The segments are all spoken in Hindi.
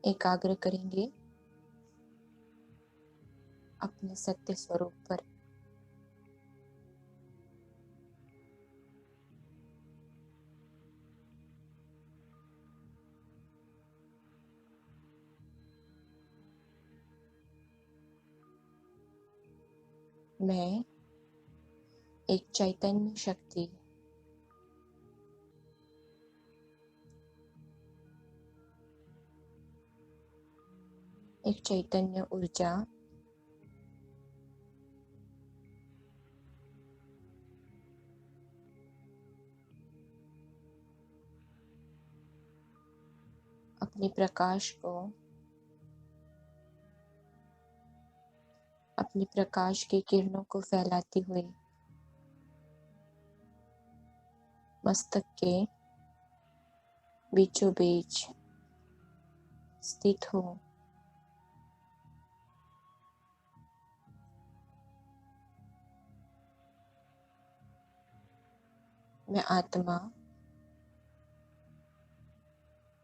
एकाग्र करेंगे अपने सत्य स्वरूप पर। मैं एक चैतन्य शक्ति, एक चैतन्य ऊर्जा अपने प्रकाश को, अपनी प्रकाश की किरणों को फैलाती हुई मस्तक के बीचों बीच स्थित हो। मैं आत्मा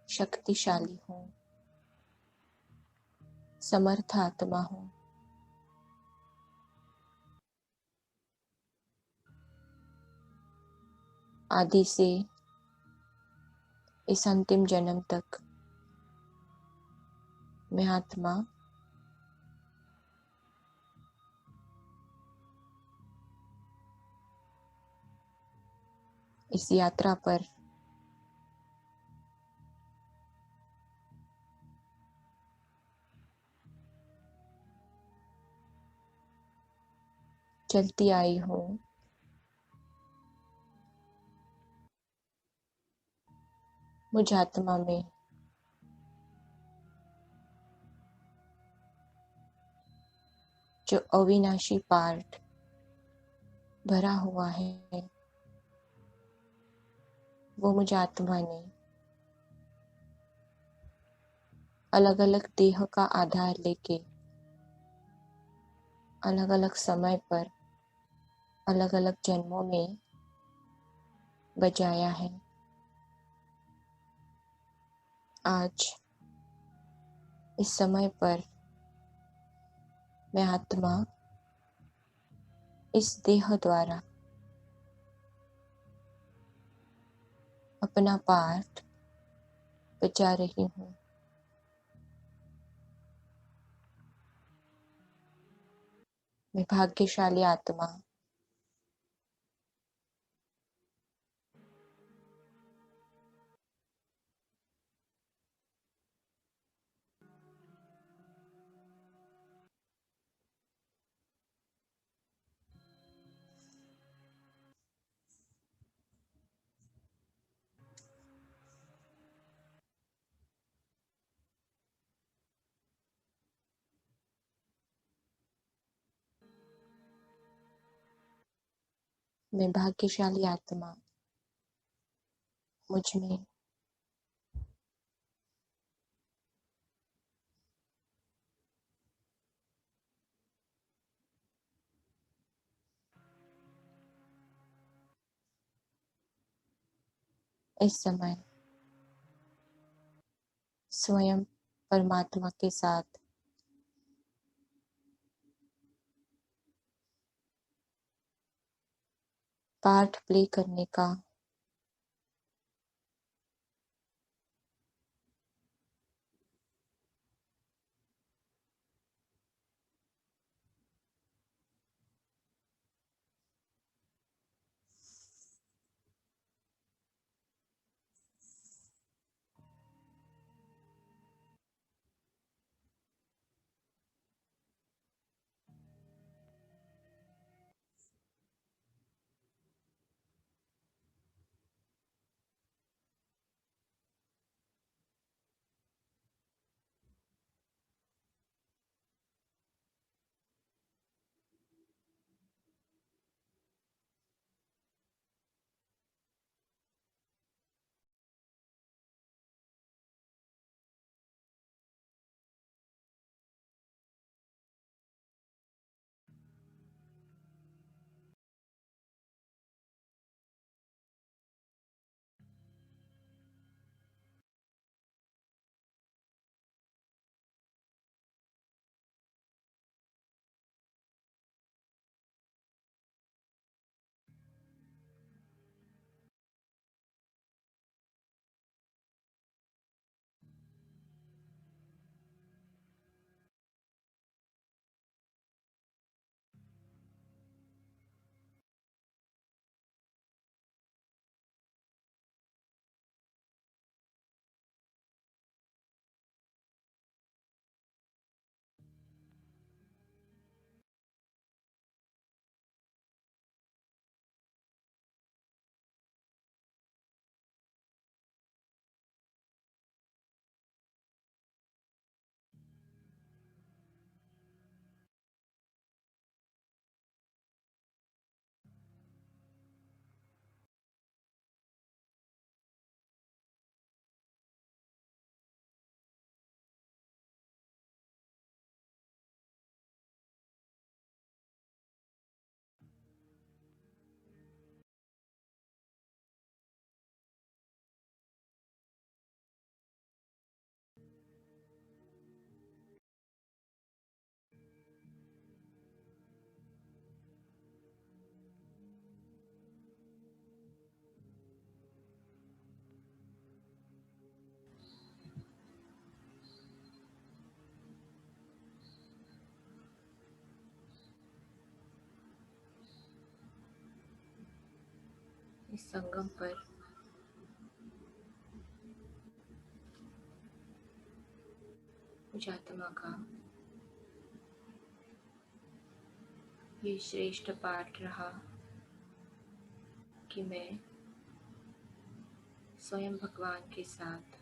शक्तिशाली हूँ, समर्थ आत्मा हूँ। आदि से इस अंतिम जन्म तक मैं आत्मा इस यात्रा पर चलती आई हूँ। मुझ आत्मा में जो अविनाशी पार्ट भरा हुआ है, वो मुझ आत्मा ने अलग अलग देह का आधार लेके अलग अलग समय पर अलग अलग जन्मों में बजाया है। आज इस समय पर मैं आत्मा इस देह द्वारा अपना पार्ट बजा रही हूँ। मैं भाग्यशाली आत्मा, मैं भाग्यशाली आत्मा मुझ में इस समय स्वयं परमात्मा के साथ पार्ट प्ले करने का इस संगम पर मुझ आत्मा का ये श्रेष्ठ पाठ रहा कि मैं स्वयं भगवान के साथ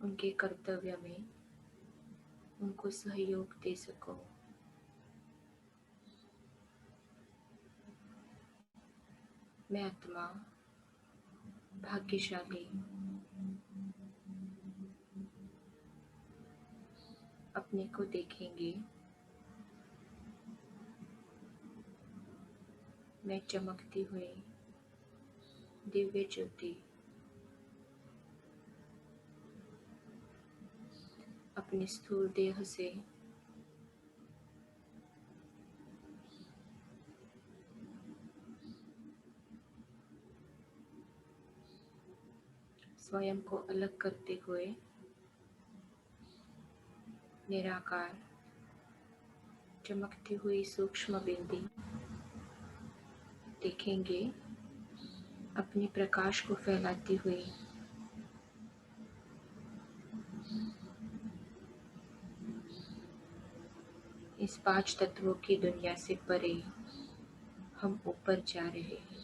उनके कर्तव्य में उनको सहयोग दे सकूं। मैं आत्मा भाग्यशाली अपने को देखेंगे। मैं चमकती हुई दिव्य ज्योति अपने स्थूल देह से स्वयं को अलग करते हुए निराकार चमकती हुई सूक्ष्म बिंदी देखेंगे, अपने प्रकाश को फैलाती हुई इस पांच तत्वों की दुनिया से परे हम ऊपर जा रहे हैं।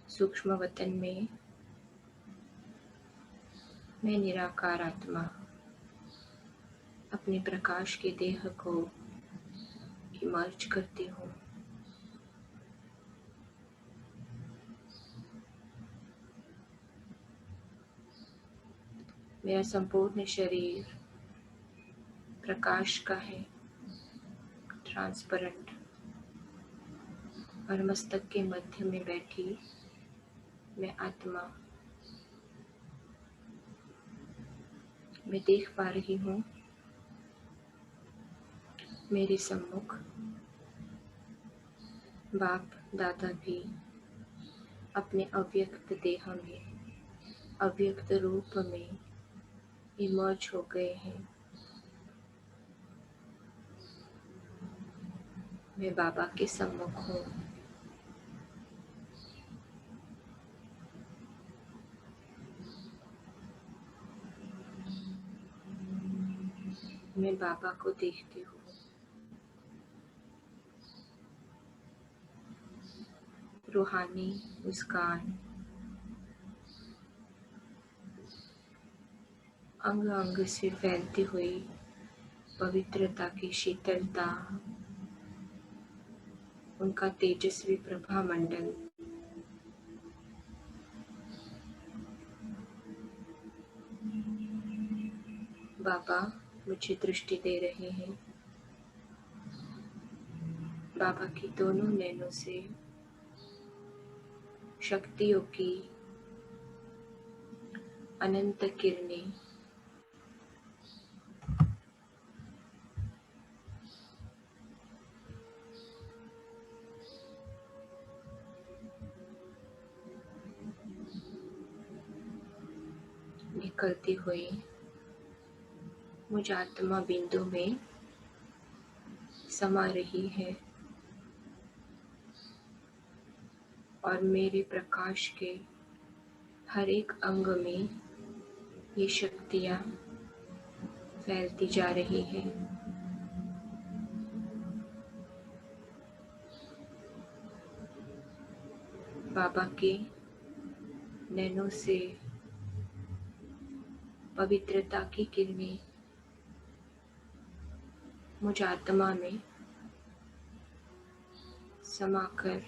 सूक्ष्म वतन में मैं निराकार आत्मा अपने प्रकाश के देह को इमर्ज करती हूँ। मेरा संपूर्ण शरीर प्रकाश का है, ट्रांसपेरेंट, और मस्तक के मध्य में बैठी मैं आत्मा, मैं देख पा रही हूँ मेरे सम्मुख बाप दादा भी अपने अव्यक्त देह में, अव्यक्त रूप में इमर्ज हो गए हैं। मैं बाबा के सम्मुख हूँ। मैं बाबा को देखती हूँ। रूहानी मुस्कान अंग अंग से फैलती हुई पवित्रता की शीतलता, उनका तेजस्वी प्रभा मंडल बाबा मुझे दृष्टि दे रहे हैं। बाबा की दोनों नैनों से शक्तियों की अनंत किरणें निकलती हुई मुझ आत्मा बिंदु में समा रही है और मेरे प्रकाश के हर एक अंग में ये शक्तियाँ फैलती जा रही हैं। बाबा के नैनों से पवित्रता की किरणें मुझ आत्मा में समाकर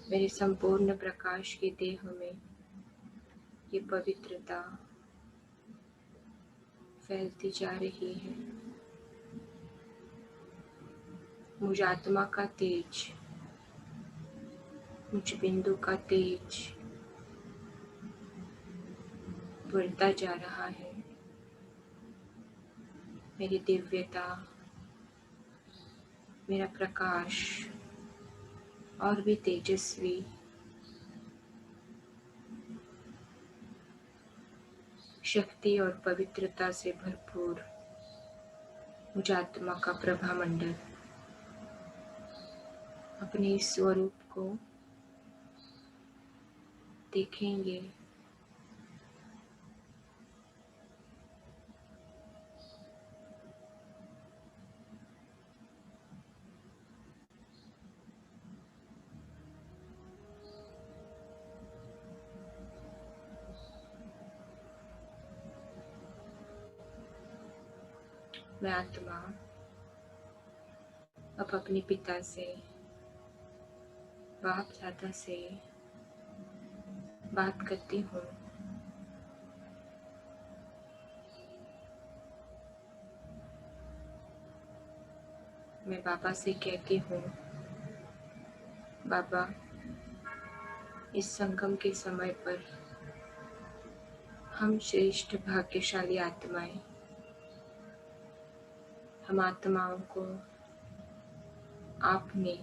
मेरे संपूर्ण प्रकाश के देह में ये पवित्रता फैलती जा रही है। मुझ आत्मा का तेज, मुझ बिंदु का तेज बढ़ता जा रहा है। मेरी दिव्यता, मेरा प्रकाश और भी तेजस्वी, शक्ति और पवित्रता से भरपूर मुझ आत्मा का प्रभा मंडल अपने इस स्वरूप को देखेंगे। मैं आत्मा अब अपने पिता से, बाप दादा से बात करती हूँ। मैं बाबा से कहती हूँ, बाबा, इस संगम के समय पर हम श्रेष्ठ भाग्यशाली आत्माएं, हम आत्माओं को आपने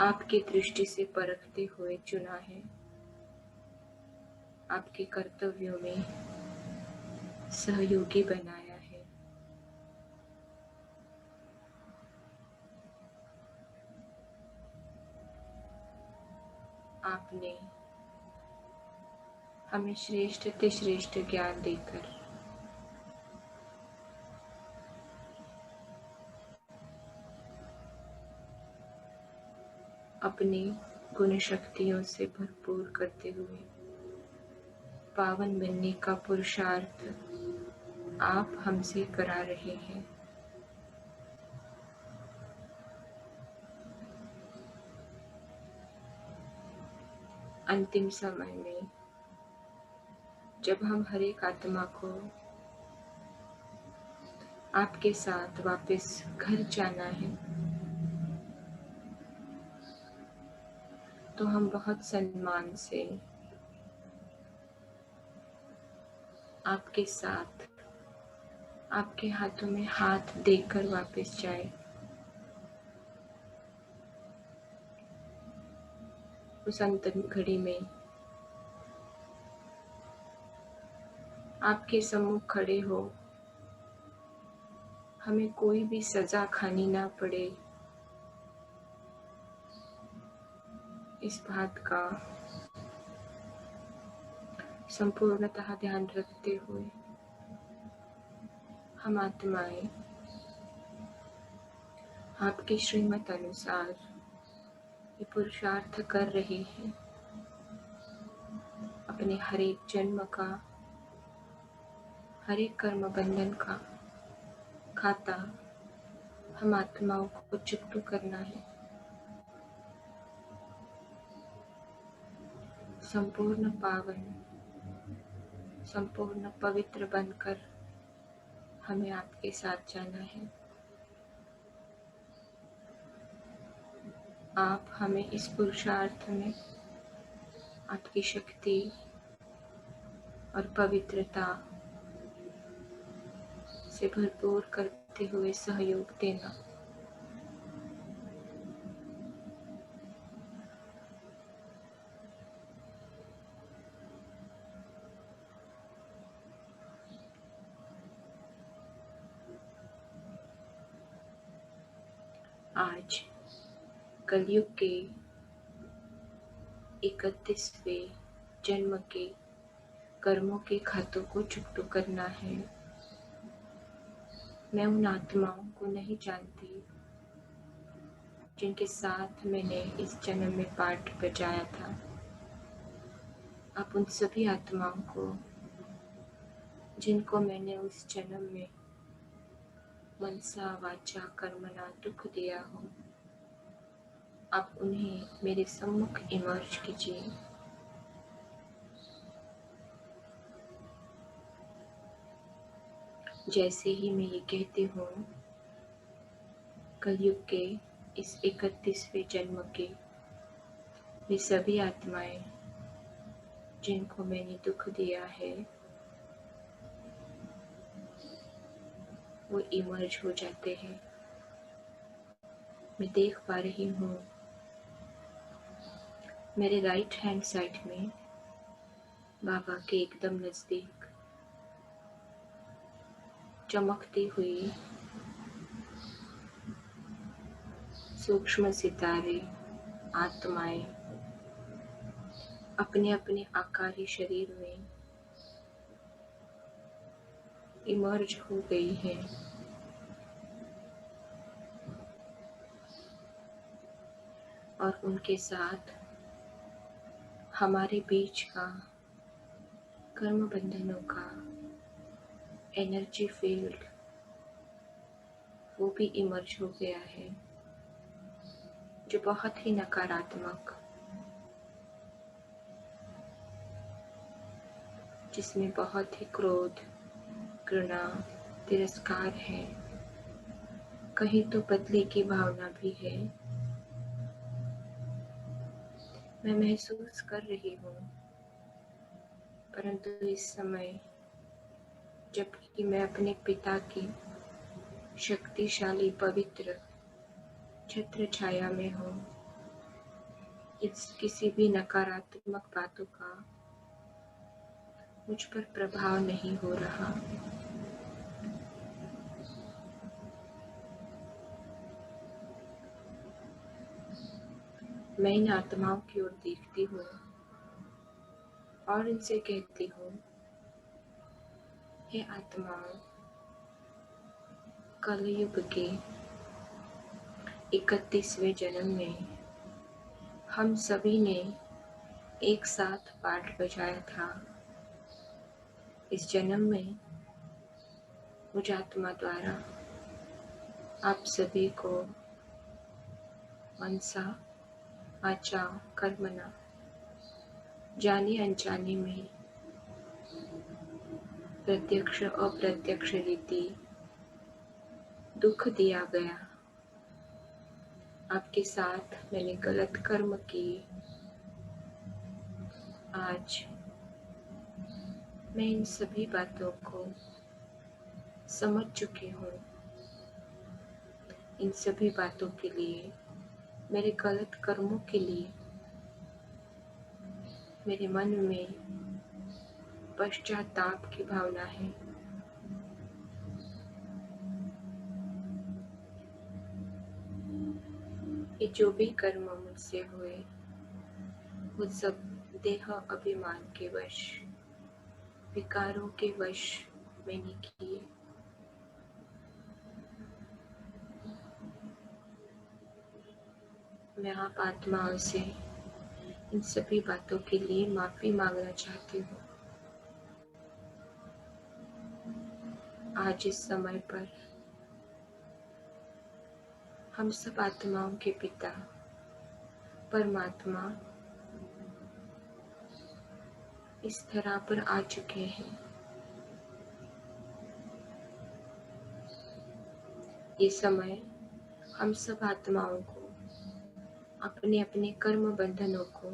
आपकी दृष्टि से परखते हुए चुना है, आपके कर्तव्यों में सहयोगी बनाया है। आपने हमें श्रेष्ठ से श्रेष्ठ ज्ञान देकर अपनी गुण शक्तियों से भरपूर करते हुए पावन बनने का पुरुषार्थ आप हमसे करा रहे हैं। अंतिम समय में जब हम हर एक आत्मा को आपके साथ वापस घर जाना है, तो हम बहुत सम्मान से आपके साथ आपके हाथों में हाथ देकर वापस जाए। उस अंतिम घड़ी में आपके सम्मुख खड़े हो, हमें कोई भी सजा खानी ना पड़े, इस बात का संपूर्णतः ध्यान रखते हुए हम आत्माएं आपके श्रीमत अनुसार ये पुरुषार्थ कर रहे हैं। अपने हर एक जन्म का, हर एक कर्म बंधन का खाता हम आत्माओं को चुकता करना है। संपूर्ण पावन, संपूर्ण पवित्र बनकर हमें आपके साथ जाना है। आप हमें इस पुरुषार्थ में आपकी शक्ति और पवित्रता से भरपूर करते हुए सहयोग देना। आज कलयुग के 31वें जन्म के कर्मों के खातों को चुकता करना है। मैं उन आत्माओं को नहीं जानती जिनके साथ मैंने इस जन्म में पाठ बजाया था। आप उन सभी आत्माओं को जिनको मैंने उस जन्म में मनसा वाचा कर्मणा दुख दिया हो, आप उन्हें मेरे सम्मुख इमर्ज कीजिए। जैसे ही मैं ये कहती हूँ, कलयुग के इस 31वें जन्म के वे सभी आत्माएं जिनको मैंने दुख दिया है, वो इमर्ज हो जाते हैं। मैं देख पा रही हूँ मेरे राइट हैंड साइड में बाबा के एकदम नज़दीक चमकती हुई सूक्ष्म सितारे, आत्माएं अपने अपने आकारी शरीर में इमर्ज हो गई है। और उनके साथ हमारे बीच का कर्म बंधनों का एनर्जी फील्ड वो भी इमर्ज हो गया है, जो बहुत ही नकारात्मक, जिसमें बहुत ही क्रोध, घृणा, तिरस्कार है, कहीं तो बदले की भावना भी है। मैं महसूस कर रही हूँ, परंतु इस समय जबकि मैं अपने पिता की शक्तिशाली पवित्र छत्र छाया में हूँ, इस किसी भी नकारात्मक बातों का मुझ पर प्रभाव नहीं हो रहा। मैं इन आत्माओं की ओर देखती हूँ और इनसे कहती हूँ, हे आत्माओं, कलयुग के 31वें जन्म में हम सभी ने एक साथ पाठ बजाया था। इस जन्म में मुझ आत्मा द्वारा आप सभी को मनसा वाचा कर्मणा जाने अनजाने में प्रत्यक्ष अप्रत्यक्ष रीति दुख दिया गया। आपके साथ मैंने गलत कर्म किए। आज मैं इन सभी बातों को समझ चुकी हूँ। इन सभी बातों के लिए, मेरे गलत कर्मों के लिए मेरे मन में पश्चाताप की भावना है। ये जो भी कर्म मुझसे हुए वो सब देह अभिमान के वश, विकारों के वश मैंने किए। मैं आप आत्माओं से इन सभी बातों के लिए माफी मांगना चाहती हूँ। आज इस समय पर हम सब आत्माओं के पिता परमात्मा इस तरह पर आ चुके हैं। ये समय हम सब आत्माओं को अपने अपने कर्म बंधनों को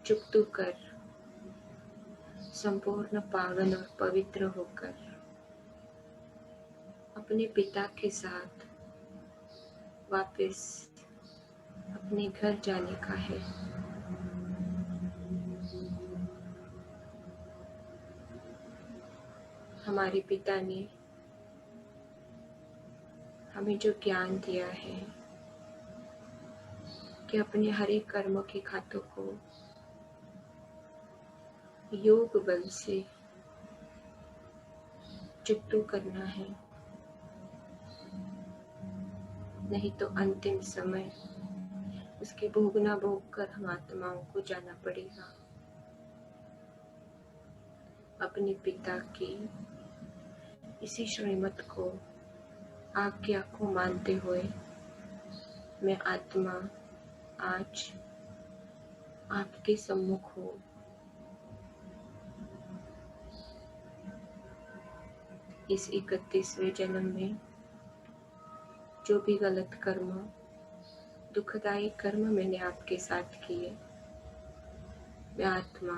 चुकता कर संपूर्ण पावन और पवित्र होकर अपने पिता के साथ वापस अपने घर जाने का है। हमारे पिता ने हमें जो ज्ञान दिया है कि अपने हर एक कर्म के खातों को योग बल से चुकता करना है, नहीं तो अंतिम समय उसके भोग ना भोग कर हम आत्माओं को जाना पड़ेगा। अपने पिता की इसी श्रीमत को आज्ञा को मानते हुए मैं आत्मा आज आपके सम्मुख हूँ। इस 31वें जन्म में जो भी गलत कर्म, दुखदायी कर्म मैंने आपके साथ किए, मैं आत्मा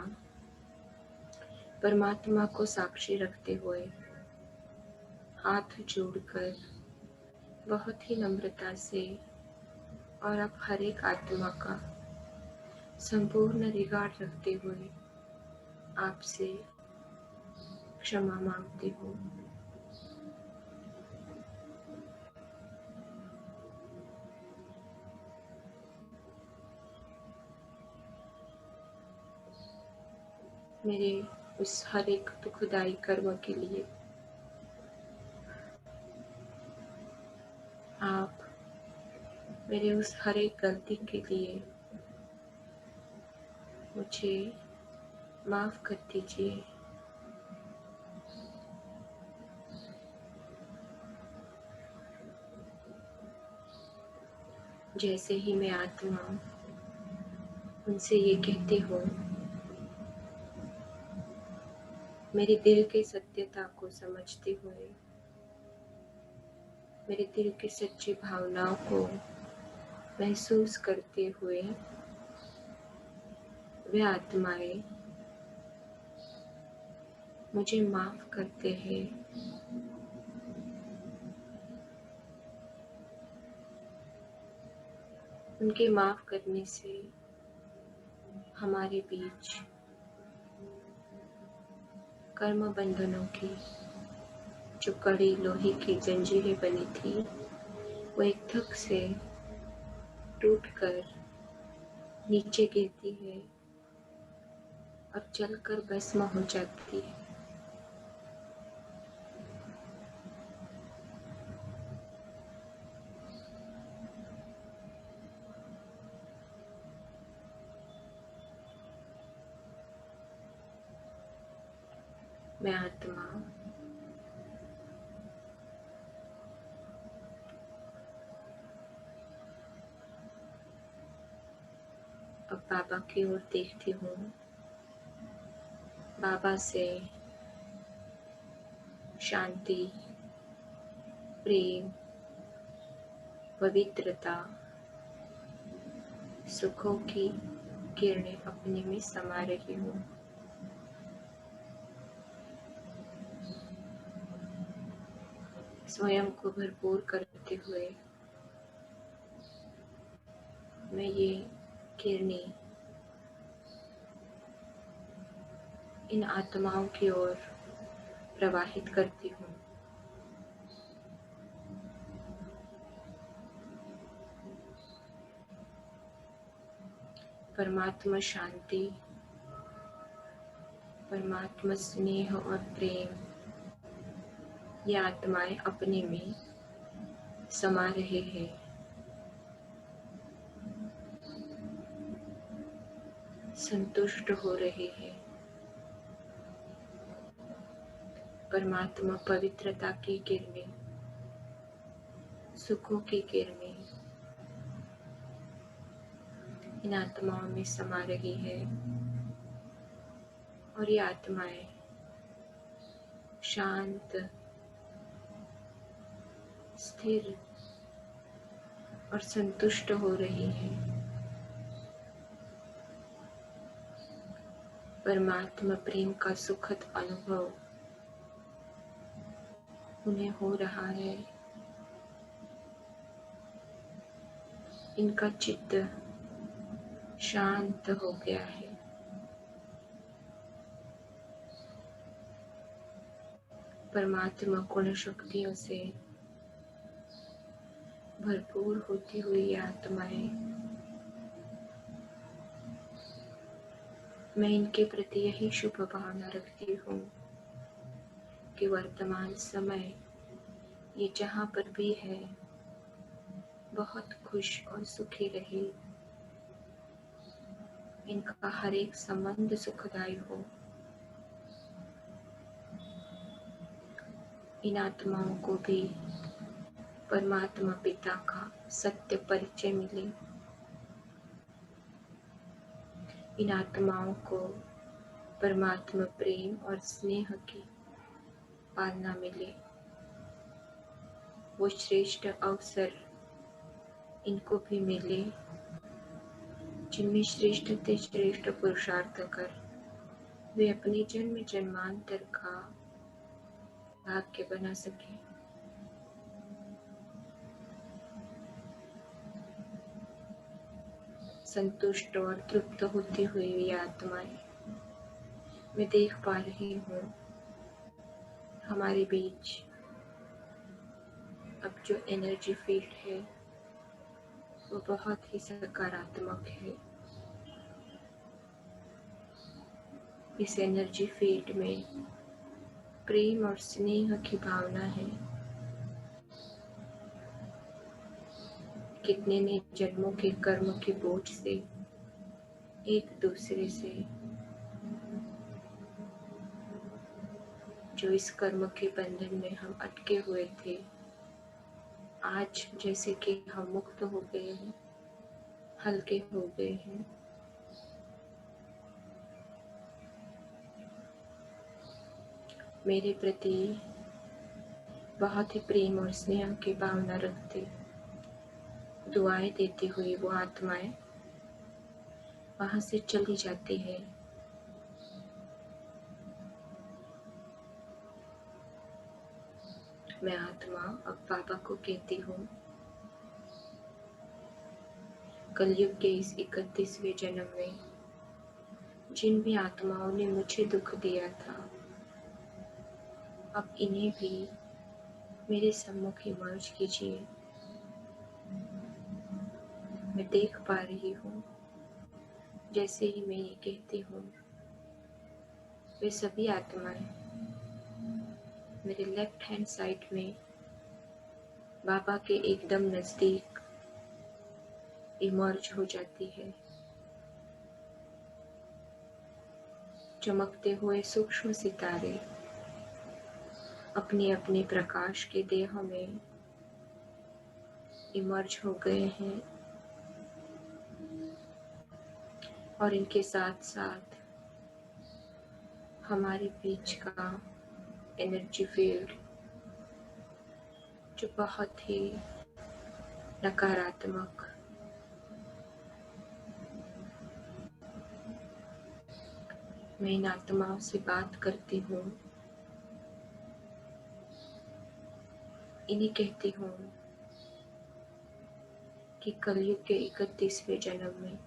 परमात्मा को साक्षी रखते हुए हाथ जोड़कर बहुत ही नम्रता से और अब हर एक आत्मा का संपूर्ण रिगार्ड रखते हुए आपसे क्षमा मांगती हूँ। मेरे उस हर एक दुखदाई कर्म के लिए आप मेरे उस हर एक गलती के लिए मुझे माफ कर दीजिए। जैसे ही मैं आत्मा उनसे ये कहती हूँ, मेरे दिल की सत्यता को समझते हुए, मेरे दिल की सच्ची भावनाओं को महसूस करते हुए वे आत्माएं मुझे माफ करते हैं। उनके माफ करने से हमारे बीच कर्म बंधनों की जो कड़ी लोहे की जंजीरें बनी थी, वो एक धक से टूटकर नीचे गिरती है और जलकर भस्म हो जाती है। मैं आत्मा अब बाबा की ओर देखती हूँ। बाबा से शांति, प्रेम, पवित्रता, सुखों की किरणें अपने में समा रही हूँ। स्वयं को भरपूर करते हुए मैं ये किरणें इन आत्माओं की ओर प्रवाहित करती हूँ। परमात्मा शांति, परमात्मा स्नेह और प्रेम ये आत्माएं अपने में समा रहे हैं। संतुष्ट हो रहे हैं। परमात्मा पवित्रता की किरणें, सुखों की किरणें इन आत्माओं में समा रही है और ये आत्माएं शांत, स्थिर और संतुष्ट हो रही है। परमात्मा प्रेम का सुखद अनुभव उन्हें हो रहा है। इनका चित्त शांत हो गया है। परमात्मा गुण शक्तियों से भरपूर होती हुई आत्माएं, मैं इनके प्रति यही शुभ भावना रखती हूँ कि वर्तमान समय ये जहाँ पर भी है बहुत खुश और सुखी रहे। इनका हर एक संबंध सुखदायी हो। इन आत्माओं को भी परमात्मा पिता का सत्य परिचय मिले। इन आत्माओं को परमात्मा प्रेम और स्नेह की पालना मिले। वो श्रेष्ठ अवसर इनको भी मिले जिनमें श्रेष्ठ से श्रेष्ठ पुरुषार्थ कर वे अपने जन्म जन्मांतर का भाग्य बना सके। संतुष्ट और तृप्त होती हुई ये आत्माएं मैं देख पा रही हूँ। हमारे बीच अब जो एनर्जी फील्ड है वो बहुत ही सकारात्मक है। इस एनर्जी फील्ड में प्रेम और स्नेह की भावना है। कितने ने जन्मों के कर्म के बोझ से एक दूसरे से, जो इस कर्म के बंधन में हम अटके हुए थे, आज जैसे कि हम मुक्त हो गए हैं, हल्के हो गए हैं। मेरे प्रति बहुत ही प्रेम और स्नेह की भावना रखते, दुआएं देती हुई वो आत्माएं वहां से चली जाती है। मैं आत्मा अब बाबा को कहती हूँ, कलयुग के इस 31वें जन्म में जिन भी आत्माओं ने मुझे दुख दिया था, अब इन्हें भी मेरे सम्मुख इमर्ज कीजिए। मैं देख पा रही हूँ, जैसे ही मैं ये कहती हूँ, वे सभी आत्माएं मेरे लेफ्ट हैंड साइड में बाबा के एकदम नजदीक इमर्ज हो जाती है। चमकते हुए सूक्ष्म सितारे अपने अपने प्रकाश के देह में इमर्ज हो गए हैं और इनके साथ साथ हमारे बीच का एनर्जी फील्ड जो बहुत ही नकारात्मक, मैं इन आत्माओं से बात करती हूँ, इन्हें कहती हूँ कि कलयुग के 31वें जन्म में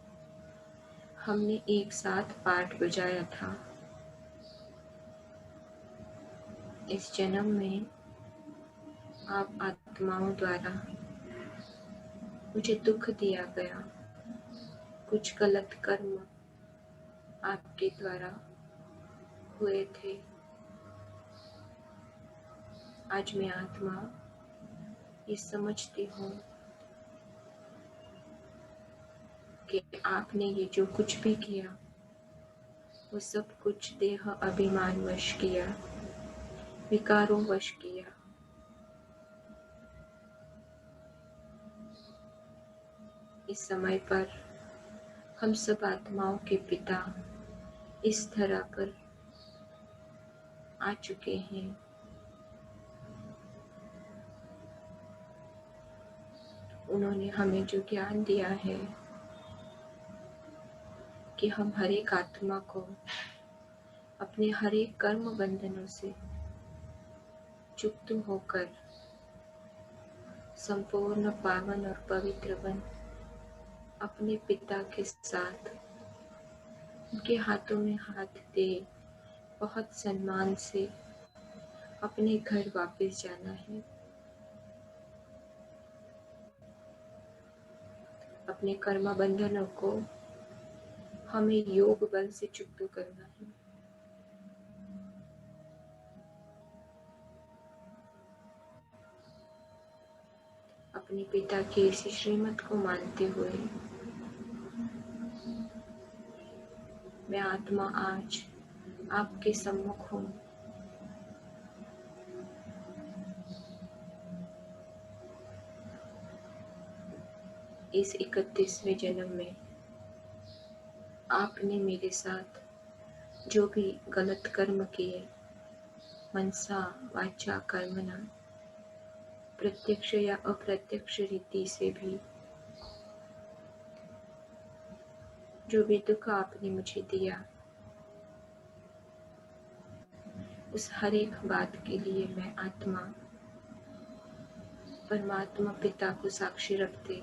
हमने एक साथ पाठ बजाया था। इस जन्म में आप आत्माओं द्वारा मुझे दुख दिया गया, कुछ गलत कर्म आपके द्वारा हुए थे। आज मैं आत्मा ये समझती हूँ कि आपने ये जो कुछ भी किया वो सब कुछ देह अभिमान वश किया, विकारों वश किया। इस समय पर हम सब आत्माओं के पिता इस धरा पर आ चुके हैं। उन्होंने हमें जो ज्ञान दिया है कि हम हर एक आत्मा को अपने हर एक कर्म बंधनों से मुक्त होकर संपूर्ण पावन और पवित्र बन अपने पिता के साथ उनके हाथों में हाथ दे बहुत सम्मान से अपने घर वापस जाना है। अपने कर्म बंधनों को हमें योग बल से मुक्त करना है। अपने पिता की इसी श्रीमत को मानते हुए मैं आत्मा आज आपके सम्मुख हूँ। इस 31वें जन्म में आपने मेरे साथ जो भी गलत कर्म किए, मनसा वाचा कर्मणा, प्रत्यक्ष या अप्रत्यक्ष रीति से भी जो भी दुख आपने मुझे दिया, उस हर एक बात के लिए मैं आत्मा परमात्मा पिता को साक्षी रखते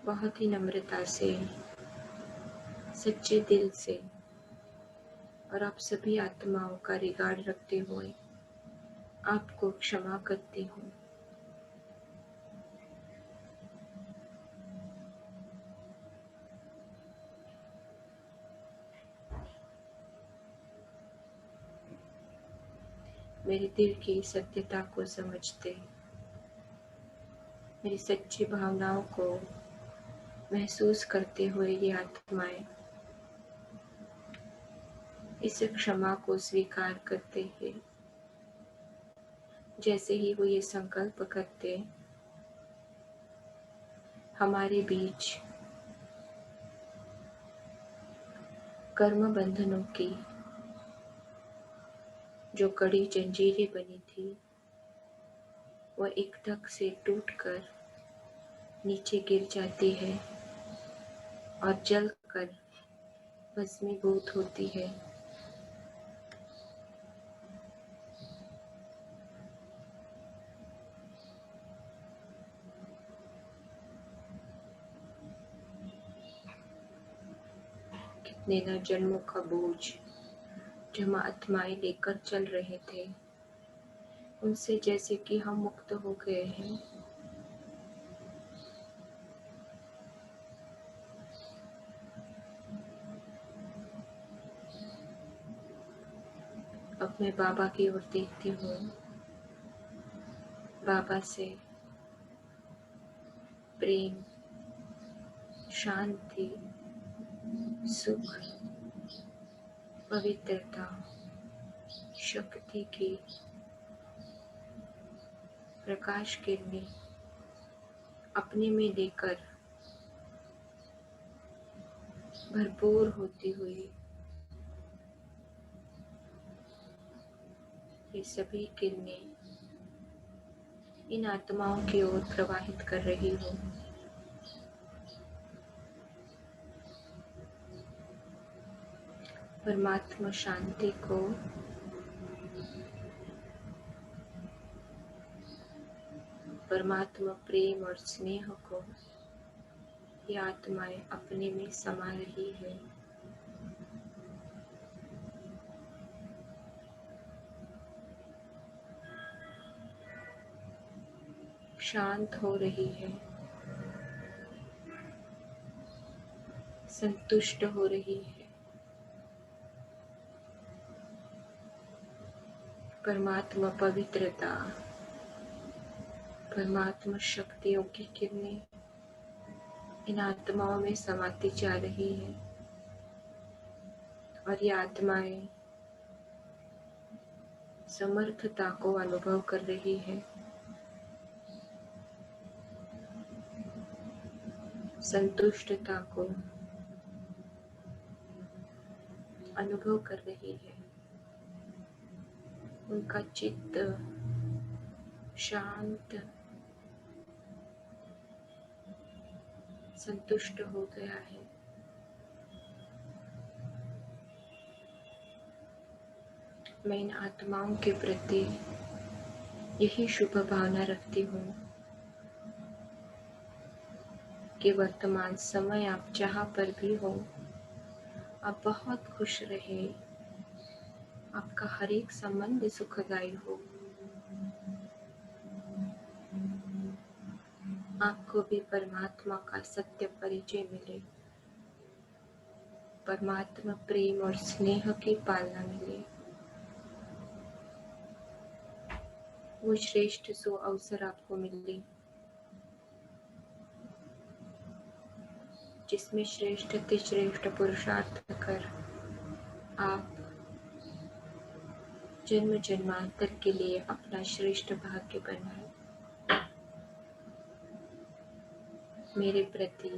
बहुत ही नम्रता से, सच्चे दिल से और आप सभी आत्माओं का रिगार्ड रखते हुए आपको क्षमा करती हूँ। मेरे दिल की सत्यता को समझते, मेरी सच्ची भावनाओं को महसूस करते हुए ये आत्माएं इस क्षमा को स्वीकार करते हैं। जैसे ही वो ये संकल्प करते, हमारे बीच कर्म बंधनों की जो कड़ी जंजीरें बनी थी, वो एकटक से टूटकर नीचे गिर जाती है और जलकर भस्मीभूत होती है। कितने न जन्मों का बोझ जो हम आत्माएं लेकर चल रहे थे, उनसे जैसे कि हम मुक्त हो गए हैं। अब मैं बाबा की ओर देखती हूँ। बाबा से प्रेम, शांति, सुख, पवित्रता, शक्ति की प्रकाश किरणें अपने में लेकर भरपूर होती हुई ये सभी किरणें इन आत्माओं की ओर प्रवाहित कर रही हूँ। परमात्मा शांति को, परमात्मा प्रेम और स्नेह को ये आत्माएं अपने में समा रही है। शांत हो रही है, संतुष्ट हो रही है। परमात्मा पवित्रता, परमात्मा शक्तियों की किरणें इन आत्माओं में समाती जा रही है और ये आत्माएं समर्थता को अनुभव कर रही है, संतुष्टता को अनुभव कर रही है। उनका चित्त शांत, संतुष्ट हो गया है। मैं इन आत्माओं के प्रति यही शुभ भावना रखती हूँ कि वर्तमान समय आप जहाँ पर भी हो, आप बहुत खुश रहे, आपका हर एक संबंध सुखदायी हो, आपको भी परमात्मा का सत्य परिचय मिले, परमात्मा प्रेम और स्नेह की पालना मिले। वो श्रेष्ठ सो अवसर आपको मिले जिसमें श्रेष्ठ अति श्रेष्ठ पुरुषार्थ कर आप जन्म जन्मांतर के लिए अपना श्रेष्ठ भाग्य बनाए। मेरे प्रति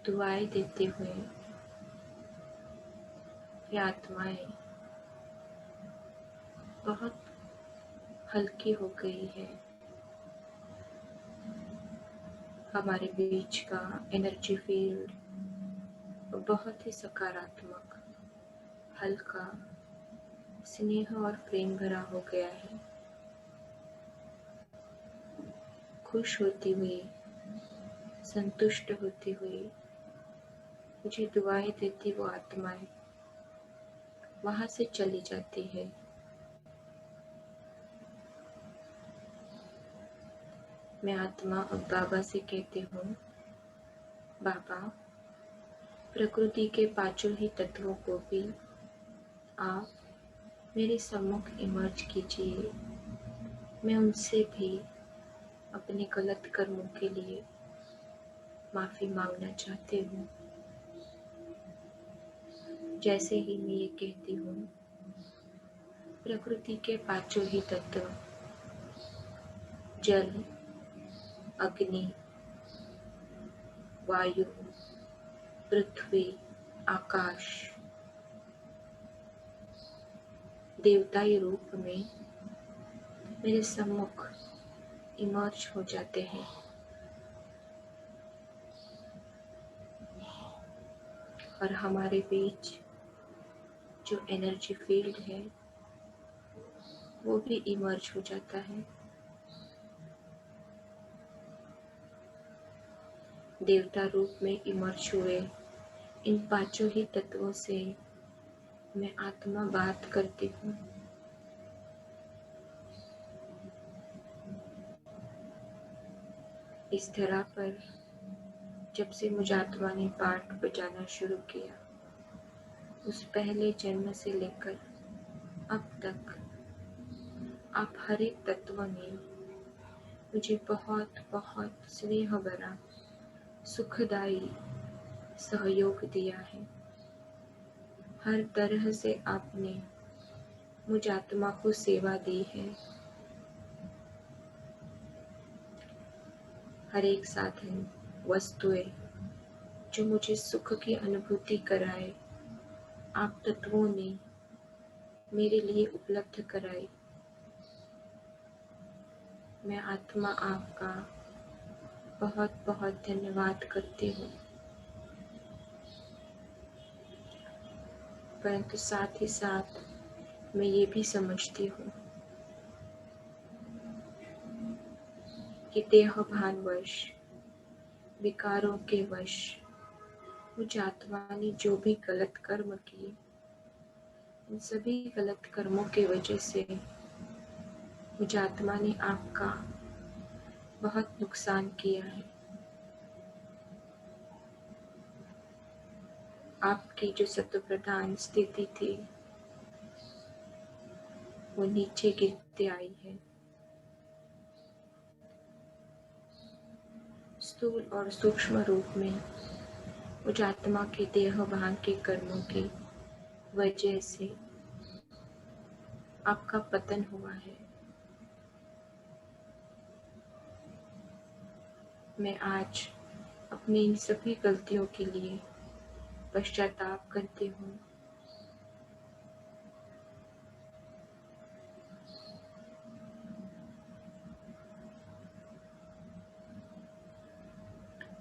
दुआएं देते हुए ये आत्माएं बहुत हल्की हो गई है। हमारे बीच का एनर्जी फील्ड बहुत ही सकारात्मक, हल्का, स्नेह और प्रेम भरा हो गया है। खुश होती हुई संतुष्ट होती हुई मुझे दुआएं देती वो आत्माएं वहां से चली जाती है। मैं आत्मा अब बाबा से कहती हूँ, बाबा प्रकृति के पांचों ही तत्वों को भी आप मेरे सम्मुख इमर्ज कीजिए। मैं उनसे भी अपने गलत कर्मों के लिए माफी मांगना चाहती हूँ। जैसे ही मैं ये कहती हूँ, प्रकृति के पांचों ही तत्व जल, अग्नि, वायु, पृथ्वी, आकाश देवताई रूप में मेरे सम्मुख इमर्ज हो जाते हैं। और हमारे बीच जो एनर्जी फील्ड है वो भी इमर्ज हो जाता है। देवता रूप में इमर्ज हुए इन पांचों ही तत्वों से मैं आत्मा बात करती हूँ। इस तरह पर जब से मुझ आत्मा ने पाठ बजाना शुरू किया, उस पहले जन्म से लेकर अब तक आप हर एक तत्व ने मुझे बहुत बहुत स्नेह भरा सुखदायी सहयोग दिया है। हर तरह से आपने मुझ आत्मा को सेवा दी है। हर एक साधन, वस्तुएं जो मुझे सुख की अनुभूति कराए, आप तत्वों ने मेरे लिए उपलब्ध कराई। मैं आत्मा आपका बहुत बहुत धन्यवाद करती हूँ। परंतु साथ ही साथ मैं ये भी समझती हूँ कि देह भानवश, विकारों के वश मुझ आत्मा ने जो भी गलत कर्म किए, उन सभी गलत कर्मों की वजह से मुझ आत्मा ने आपका बहुत नुकसान किया है। आपकी जो सत्प्रधान स्थिति थी वो नीचे गिरते आई है। स्थूल और सूक्ष्म रूप में मुझ आत्मा के देह भान के कर्मों की वजह से आपका पतन हुआ है। मैं आज अपनी इन सभी गलतियों के लिए पश्चाताप करती हूँ।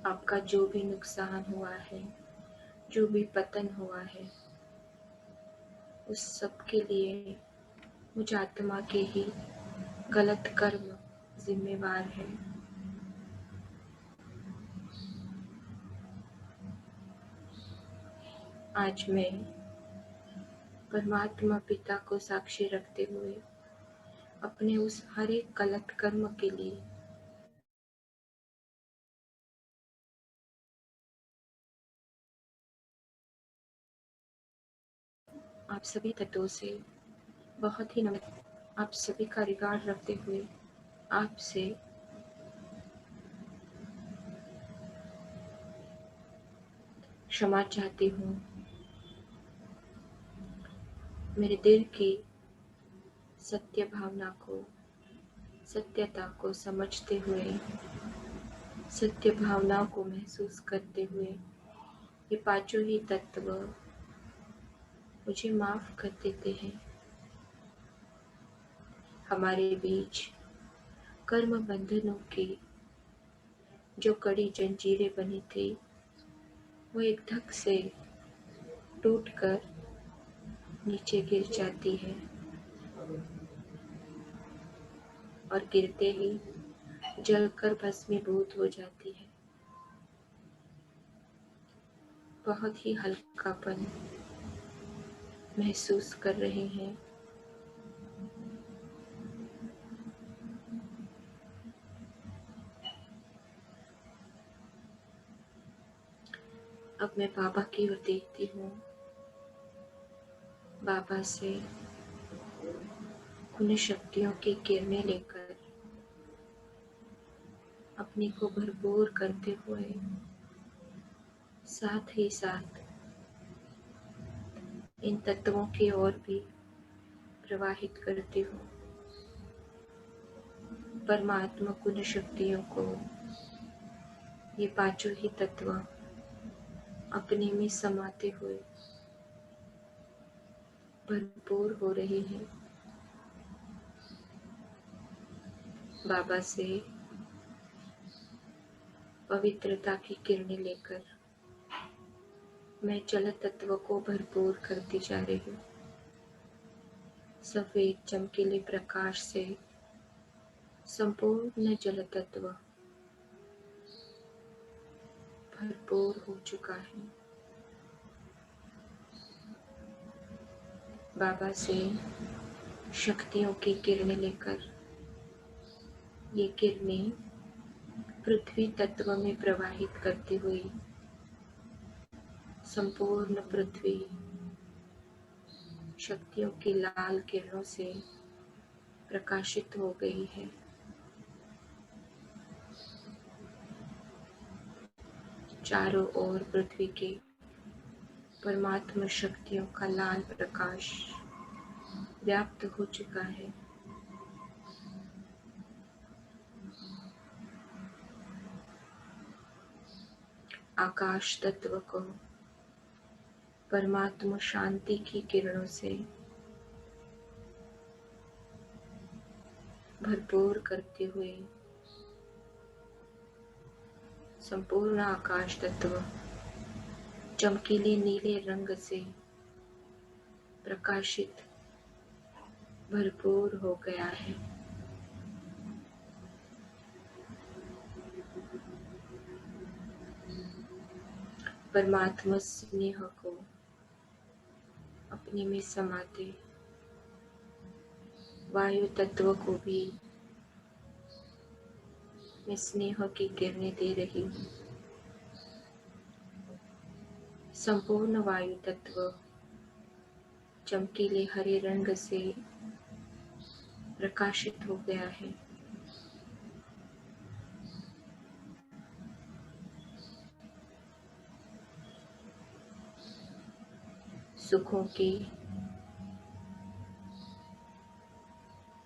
आपका जो भी नुकसान हुआ है, जो भी पतन हुआ है, उस सब के लिए मुझ आत्मा के ही गलत कर्म जिम्मेवार है। आज मैं परमात्मा पिता को साक्षी रखते हुए अपने उस हर एक गलत कर्म के लिए आप सभी तत्वों से बहुत ही आप सभी का रिगार्ड रखते हुए आपसे क्षमा चाहती हूँ। मेरे दिल की सत्य भावना को, सत्यता को समझते हुए, सत्य भावनाओं को महसूस करते हुए ये पांचों ही तत्व मुझे माफ कर देते हैं। हमारे बीच कर्म बंधनों की जो कड़ी जंजीरें बनी थी वो एक धक से टूटकर नीचे गिर जाती है और गिरते ही जलकर भस्मीभूत हो जाती है। बहुत ही हल्कापन महसूस कर रहे हैं। अब मैं बाबा की ओर देखती हूँ। बाबा से उन शक्तियों की किरणें लेकर अपने को भरपूर करते हुए साथ ही साथ इन तत्वों की ओर भी प्रवाहित करती हूँ। परमात्मा कुल शक्तियों को ये पांचों ही तत्व अपने में समाते हुए भरपूर हो रहे हैं। बाबा से पवित्रता की किरणें लेकर मैं जल तत्व को भरपूर करती जा रही हूँ। सफेद चमकीले प्रकाश से संपूर्ण जल तत्व भरपूर हो चुका है। बाबा से शक्तियों की किरणें लेकर ये किरणें पृथ्वी तत्व में प्रवाहित करती हुई संपूर्ण पृथ्वी शक्तियों की लाल किरणों से प्रकाशित हो गई है। चारों ओर पृथ्वी के परमात्मा शक्तियों का लाल प्रकाश व्याप्त हो चुका है। आकाश तत्व को परमात्मा शांति की किरणों से भरपूर करते हुए संपूर्ण आकाश तत्व चमकीले नीले रंग से प्रकाशित भरपूर हो गया है। परमात्मा स्नेह को अपने में समाते वायु तत्व को भी मैं स्नेह की किरणें दे रही हूँ। संपूर्ण वायु तत्व चमकीले हरे रंग से प्रकाशित हो गया है। सुखों की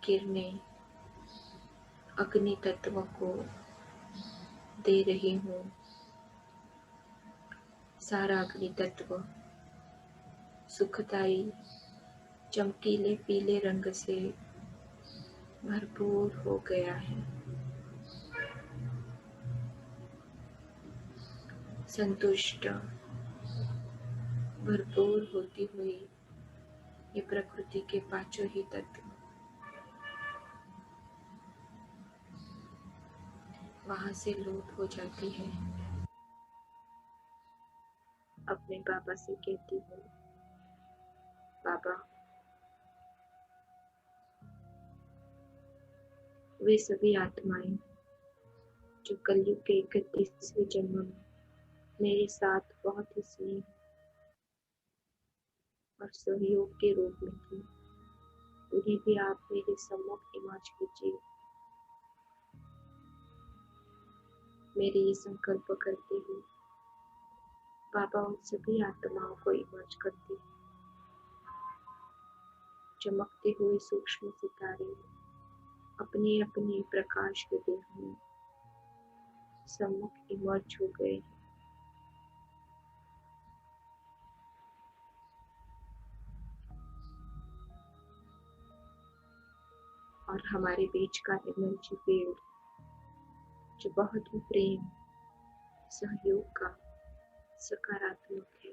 किरणें अग्नि तत्व को दे रही हूँ। सारा अग्नि तत्व सुखदाई चमकीले पीले रंग से भरपूर हो गया है। संतुष्ट भरपूर होती हुई ये प्रकृति के पांचों ही तत्व वहां से लूट हो जाती है। अपने बाबा से कहती हूँ, बाबा वे सभी आत्माएं जो कलयुग के 31वें जन्म में मेरे साथ बहुत ही स्नेह और सहयोग के रूप में थी, उन्हें भी आप मेरे सम्मुख इमर्ज कीजिए। मेरे ये संकल्प करते हुए बाबा उन सभी आत्माओं को इमर्ज करते हैं। चमकते हुए सूक्ष्म सितारे अपने अपने प्रकाश के देह में सम्मुख इमर्ज हो गए हैं। और हमारे बीच का एनर्जी फील्ड जो बहुत ही प्रेम सहयोग का सकारात्मक है।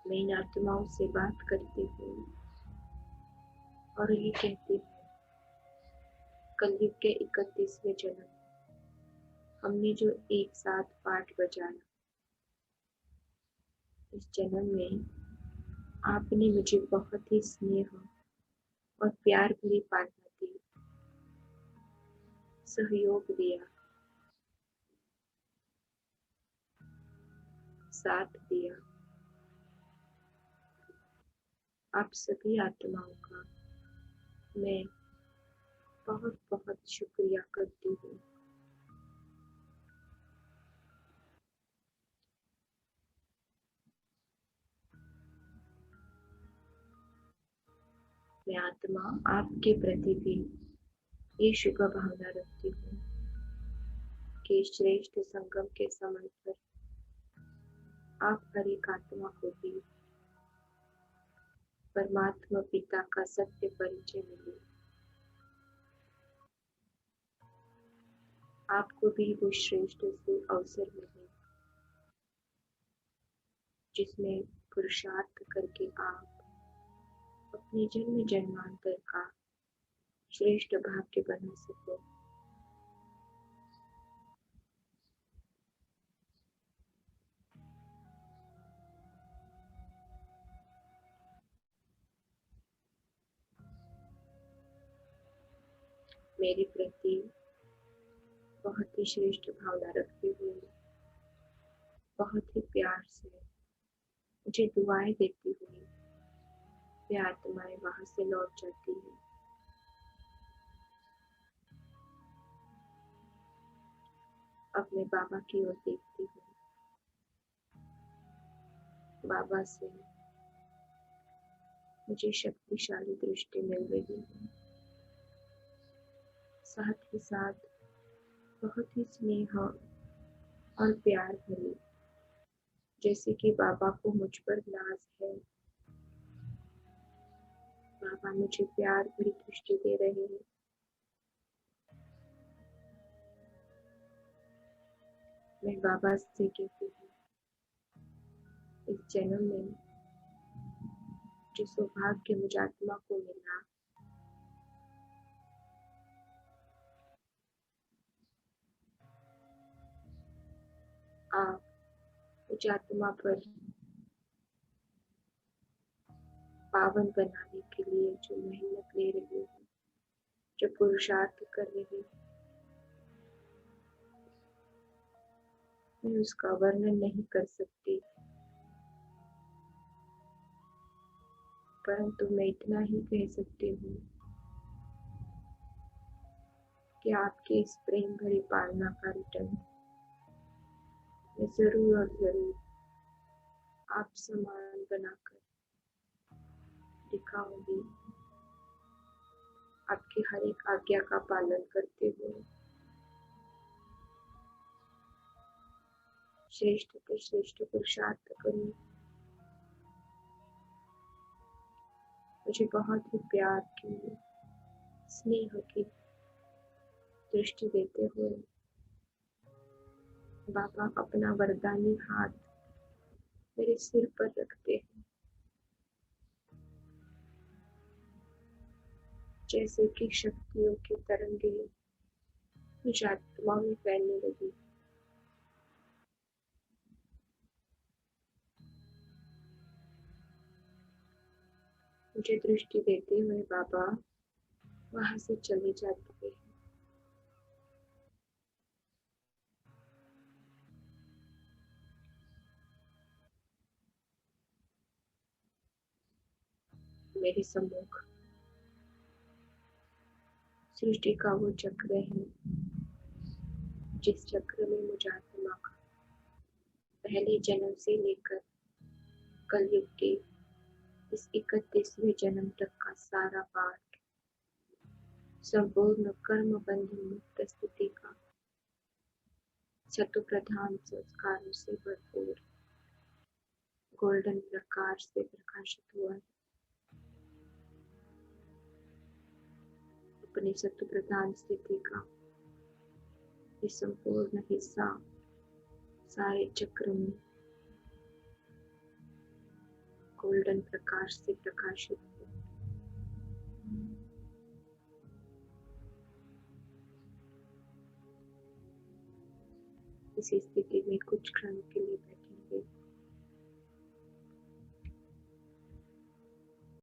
मैं इन आत्माओं से बात करती हूँ और ये कहती हूँ, कलयुग के 31वें जन्म हमने जो एक साथ पाठ बजाया, इस जन्म में आपने मुझे बहुत ही स्नेह और प्यार भरी पालना दी, सहयोग दिया, साथ दिया। आप सभी आत्माओं का मैं बहुत बहुत शुक्रिया करती हूँ। मैं आत्मा आपके प्रति भी ये शुभ भावना रखती हूँ कि श्रेष्ठ संगम के समय पर आप हर एक आत्मा को भी परमात्मा पिता का सत्य परिचय मिले, आपको भी वो श्रेष्ठ से अवसर मिले जिसमें पुरुषार्थ करके आप अपने जन्म जन्मांतर का श्रेष्ठ भाग्य बना सको। मेरे प्रति बहुत ही श्रेष्ठ भावना रखते हुए, बहुत ही प्यार से मुझे दुआएं देती हुई वे आत्माएं वहां से लौट जाती है। अब मैं बाबा की ओर देखती हूँ। बाबा से मुझे शक्तिशाली दृष्टि मिल रही है, साथ ही साथ बहुत ही स्नेह और प्यार भरी, जैसे कि बाबा को मुझ पर नाज है। बाबा मुझे प्यार भरी दृष्टि दे रहे हैं। मैं बाबा से कहती हूँ, इस जन्म में जो सौभाग्य मुझ आत्मा को मिला, आप मुझ आत्मा पर पावन बनाने के लिए जो मेहनत ले रहे हैं, जो पुरुषार्थ कर रहे हैं, मैं उसका वर्णन नहीं कर सकती, परंतु मैं इतना ही कह सकती हूँ कि आपके इस प्रेम भरी पालना का रिटर्न मैं जरूर और जरूर आप समान बनाकर दिखाऊंगी, आपकी हर एक आज्ञा का पालन करते हुए श्रेष्ठ से श्रेष्ठ पुरुषार्थ करूँ। मुझे बहुत ही प्यार की, स्नेह की दृष्टि देते हुए बाबा अपना वरदानी हाथ मेरे सिर पर रखते हैं, जैसे कि शक्तियों की तरंगें मुझ आत्मा में फैलने लगी। मुझे दृष्टि देते हुए बाबा वहां से चले जाते हैं। मेरे सम्मुख सृष्टि का वो चक्र है, जिस चक्र में मुझ आत्मा का पहले जन्म से लेकर कलयुग के इस 31वें जन्म तक का सारा पाठ संपूर्ण कर्म बंधन मुक्त स्थिति का शतुप्रधान संस्कारों से भरपूर गोल्डन प्रकाश से प्रकाशित हुआ है। अपनी शतुप्रधान स्थिति का ये संपूर्ण हिस्सा सारे चक्र में गोल्डन प्रकाश से प्रकाशित है। इसी स्थिति में कुछ क्षण के लिए बैठे